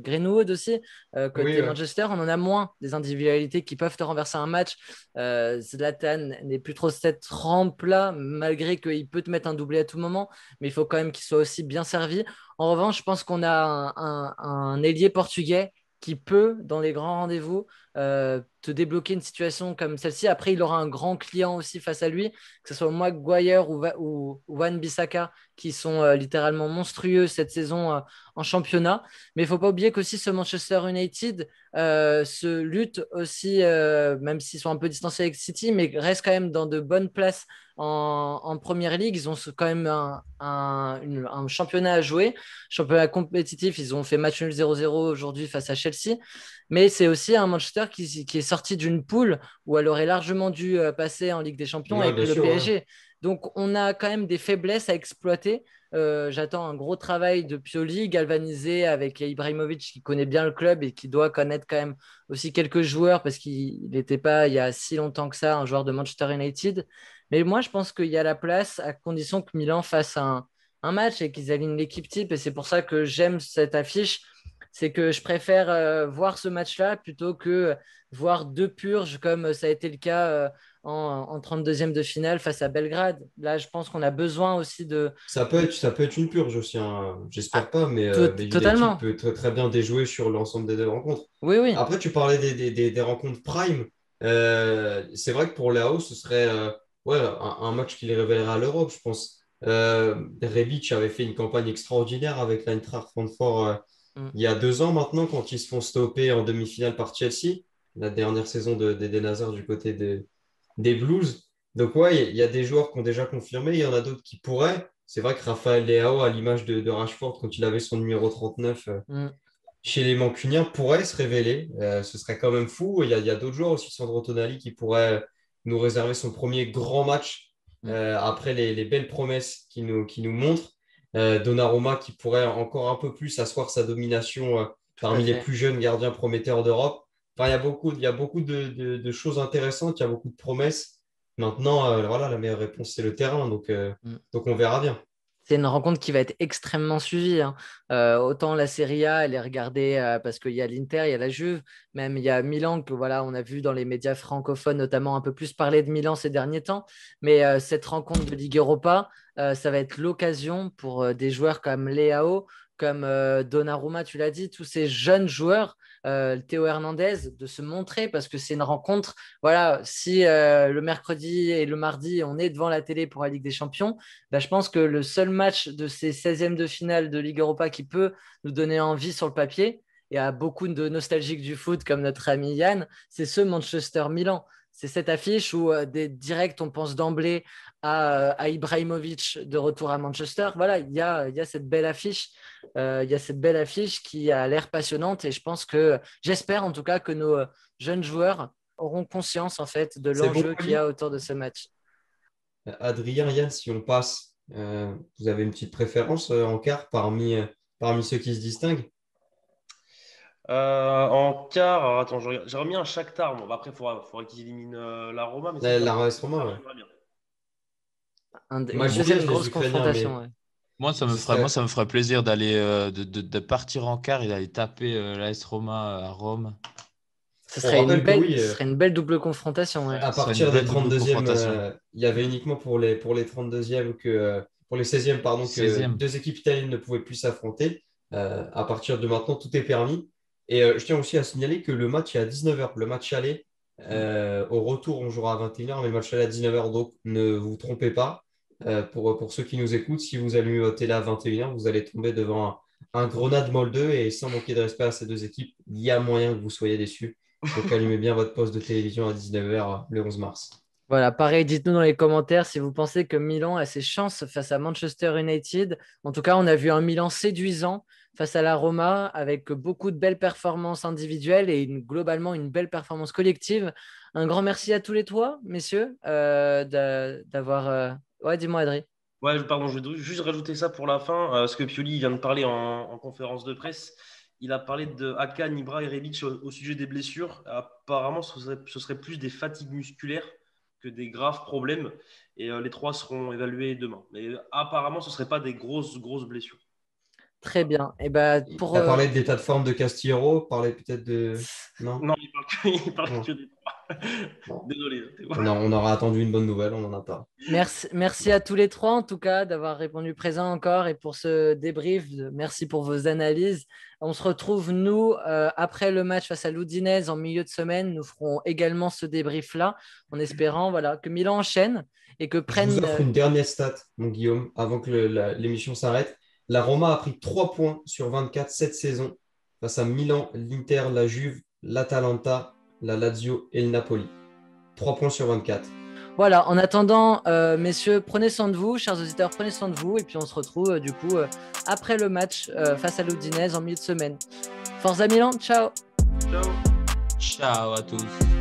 A: Greenwood aussi,
D: Oui,
A: côté Manchester. On en a moins des individualités qui peuvent te renverser un match. Zlatan n'est plus trop cette rampe-là, malgré qu'il peut te mettre un doublé à tout moment, mais il faut quand même qu'il soit aussi bien servi. En revanche, je pense qu'on a un ailier portugais qui peut, dans les grands rendez-vous, te débloquer une situation comme celle-ci. Après, il aura un grand client aussi face à lui, que ce soit Maguire ou Wan-Bissaka, qui sont littéralement monstrueux cette saison en championnat. Mais il ne faut pas oublier qu'aussi ce Manchester United se lutte aussi, même s'ils sont un peu distancés avec City, mais restent quand même dans de bonnes places en Première Ligue. Ils ont quand même un championnat à jouer, championnat compétitif. Ils ont fait match nul 0-0 aujourd'hui face à Chelsea. Mais c'est aussi un Manchester qui est sorti d'une poule où elle aurait largement dû passer en Ligue des Champions
D: Ouais,
A: avec
D: bien
A: le
D: sûr, ouais.
A: PSG. Donc, on a quand même des faiblesses à exploiter. J'attends un gros travail de Pioli, galvanisé avec Ibrahimovic qui connaît bien le club et qui doit connaître quand même aussi quelques joueurs parce qu'il n'était pas il y a si longtemps que ça un joueur de Manchester United. Mais moi, je pense qu'il y a la place à condition que Milan fasse un match et qu'ils alignent l'équipe type. Et c'est pour ça que j'aime cette affiche. C'est que je préfère voir ce match-là plutôt que voir deux purges comme ça a été le cas en 32e de finale face à Belgrade. Là, je pense qu'on a besoin aussi
D: Ça peut être une purge aussi, hein.
A: Ah,
D: J'espère pas, mais l'équipe
A: totalement.
D: peut très, très bien déjouer sur l'ensemble des deux rencontres.
A: Oui, oui.
D: Après, tu parlais des rencontres prime. C'est vrai que pour Léo, ce serait ouais, un match qui les révélerait à l'Europe, je pense. Rebic avait fait une campagne extraordinaire avec l'Eintracht Francfort
A: Mm.
D: il y a 2 ans maintenant, quand ils se font stopper en demi-finale par Chelsea, la dernière saison d'Eden Hazard du côté des Blues. Donc, ouais, il y a des joueurs qui ont déjà confirmé, il y en a d'autres qui pourraient. C'est vrai que Raphaël Leao, à l'image de Rashford, quand il avait son numéro 39
A: Mm.
D: chez les Mancuniens, pourrait se révéler. Ce serait quand même fou. Il y a d'autres joueurs aussi, Sandro Tonali, qui pourrait nous réserver son premier grand match
A: Mm.
D: après les belles promesses qu'il nous montre. Donnarumma qui pourrait encore un peu plus asseoir sa domination
A: Tout à
D: parmi les
A: fait.
D: plus jeunes gardiens prometteurs d'Europe. Enfin, il y a beaucoup de choses intéressantes, il y a beaucoup de promesses. Maintenant, voilà, la meilleure réponse, c'est le terrain.
A: Mm.
D: Donc on verra bien.
A: C'est une rencontre qui va être extrêmement suivie, hein. Autant la Serie A, elle est regardée parce qu'il y a l'Inter, il y a la Juve, même il y a Milan que voilà, on a vu dans les médias francophones notamment un peu plus parler de Milan ces derniers temps. Mais cette rencontre de Ligue Europa, ça va être l'occasion pour des joueurs comme Leao, comme Donnarumma, tu l'as dit, tous ces jeunes joueurs, Théo Hernandez, de se montrer parce que c'est une rencontre. Voilà, si le mercredi et le mardi, on est devant la télé pour la Ligue des Champions, bah, je pense que le seul match de ces 16e de finale de Ligue Europa qui peut nous donner envie sur le papier, et à beaucoup de nostalgiques du foot comme notre ami Yann, c'est ce Manchester-Milan. C'est cette affiche où direct on pense d'emblée à Ibrahimovic de retour à Manchester. Voilà, il y a cette belle affiche. Il y a cette belle affiche qui a l'air passionnante et je pense que, j'espère en tout cas que nos jeunes joueurs auront conscience en fait de
D: C'est bon,
A: l'enjeu qu'il y
D: Oli?
A: a autour de ce match.
D: Adrien, Yann, si on passe, vous avez une petite préférence en quart parmi ceux qui se distinguent?
B: En quart, alors, attends, j'ai remis un Shakhtar. Bon, bah, après, faudrait qu'ils éliminent la Roma, mais si ça
D: La
B: passe
D: RS
B: en
D: Roma,
B: quart,
D: ouais.
B: j'aimerais bien.
D: Moi,
A: Une
D: je dirais
A: deuxième
D: les
A: grosse
D: Ukrainiens, mais
A: confrontation. Ouais.
C: Moi,
D: ce serait.
C: ça me ferait plaisir d'aller de partir en quart et d'aller taper l'AS Roma à Rome.
D: On rappelle que oui,
A: Ce serait une belle double confrontation. Ouais.
B: Ouais.
D: à
C: Ce serait une
D: partir des
C: belle double
D: 32e,
C: confrontation.
D: il y avait uniquement pour les 32e pour les 16e, pardon, que
C: 16e.
D: deux équipes italiennes ne pouvaient plus s'affronter. À partir de maintenant, tout est permis. Et je tiens aussi à signaler que le match est à 19h. Le match aller, au retour, on jouera à 21h, mais le match aller à 19h. Donc, ne vous trompez pas. Pour ceux qui nous écoutent, si vous allumez votre télé à 21h, vous allez tomber devant un Grenade-Molde 2. Et sans manquer de respect à ces deux équipes, il y a moyen que vous soyez déçus. Donc, allumez bien votre poste de télévision à 19h le 11 mars.
A: Voilà, pareil, dites-nous dans les commentaires si vous pensez que Milan a ses chances face à Manchester United. En tout cas, on a vu un Milan séduisant face à la Roma avec beaucoup de belles performances individuelles et globalement une belle performance collective. Un grand merci à tous les trois, messieurs, d'avoir. Ouais, dis-moi, Adrien.
B: Ouais, pardon, je vais juste rajouter ça pour la fin. Ce que Pioli vient de parler en conférence de presse. Il a parlé de Hakan, Ibra et Rebic au sujet des blessures. Apparemment, ce serait plus des fatigues musculaires que des graves problèmes. Et les trois seront évalués demain. Mais apparemment, ce ne seraient pas des grosses blessures.
A: Très bien. Et ben
D: Il
A: pour
D: a parlé de l'état de forme de Castillero, parlé peut-être de. Non?
B: Non, il parle que des
D: Non.
B: trois.
D: Bon.
B: Désolé.
D: On aura attendu une bonne nouvelle, on n'en a pas.
A: Merci à tous les trois, en tout cas, d'avoir répondu présent encore et pour ce débrief. Merci pour vos analyses. On se retrouve, nous, après le match face à l'Udinese en milieu de semaine. Nous ferons également ce débrief-là, en espérant que Milan enchaîne et que
D: Je vous
A: prenne.
D: offre une dernière stat, mon Guillaume, avant que l'émission s'arrête. La Roma a pris 3 points sur 24 cette saison face à Milan, l'Inter, la Juve, l'Atalanta, la Lazio et le Napoli. 3 points sur 24.
A: Voilà, en attendant, messieurs, prenez soin de vous, chers auditeurs, prenez soin de vous, et puis on se retrouve du coup après le match face à l'Udinese en milieu de semaine. Forza Milan, ciao!
B: Ciao.
C: Ciao à tous.